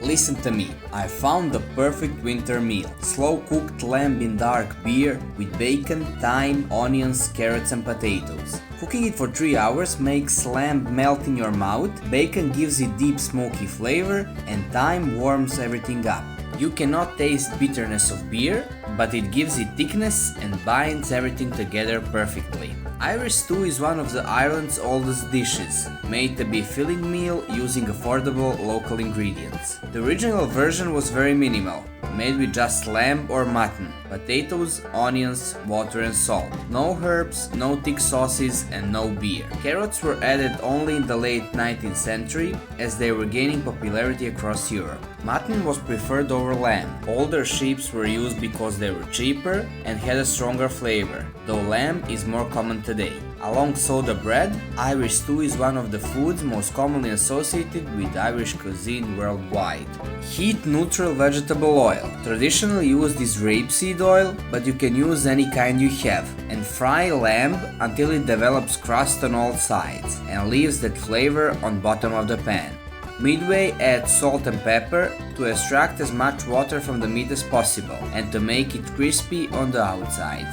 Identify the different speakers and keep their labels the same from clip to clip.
Speaker 1: Listen to me, I found the perfect winter meal. Slow cooked lamb in dark beer with bacon, thyme, onions, carrots and potatoes. Cooking it for 3 hours makes lamb melt in your mouth, bacon gives it deep smoky flavor and thyme warms everything up. You cannot taste bitterness of beer, but it gives it thickness and binds everything together perfectly. Irish stew is one of the Ireland's oldest dishes, made to be a filling meal using affordable local ingredients. The original version was very minimal, made with just lamb or mutton, potatoes, onions, water and salt. No herbs, no thick sauces and no beer. Carrots were added only in the late 19th century as they were gaining popularity across Europe. Mutton was preferred over lamb. Older sheep were used because they were cheaper and had a stronger flavor, though lamb is more common today. Along soda bread, Irish stew is one of the foods most commonly associated with Irish cuisine worldwide. Heat neutral vegetable oil. Traditionally used is rapeseed oil, but you can use any kind you have, and fry lamb until it develops crust on all sides and leaves that flavor on bottom of the pan. Midway, add salt and pepper to extract as much water from the meat as possible and to make it crispy on the outside.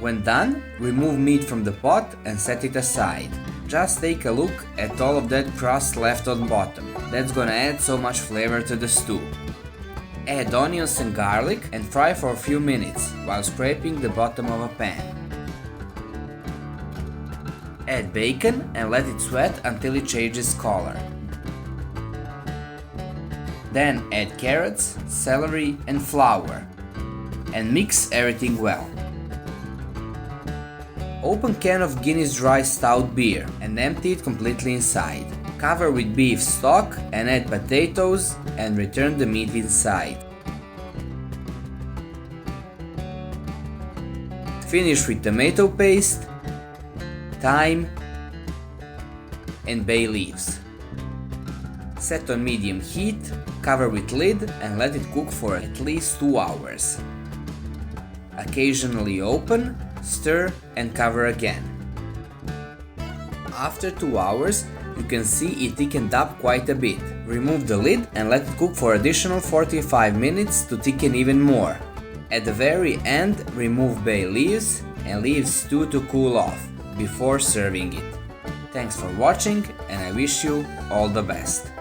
Speaker 1: When done, remove meat from the pot and set it aside. Just take a look at all of that crust left on bottom. That's gonna add so much flavor to the stew. Add onions and garlic and fry for a few minutes while scraping the bottom of a pan. Add bacon and let it sweat until it changes color. Then add carrots, celery and flour and mix everything well. Open can of Giness dry stout beer and empty it completely inside. Cover with beef stock and add potatoes and return the meat inside. Finish with tomato paste, thyme and bay leaves. Set on medium heat, cover with lid and let it cook for at least 2 hours. Occasionally open, stir and cover again. After 2 hours, you can see it thickened up quite a bit. Remove the lid and let it cook for additional 45 minutes to thicken even more. At the very end, remove bay leaves and leave stew to cool off before serving it. Thanks for watching and I wish you all the best.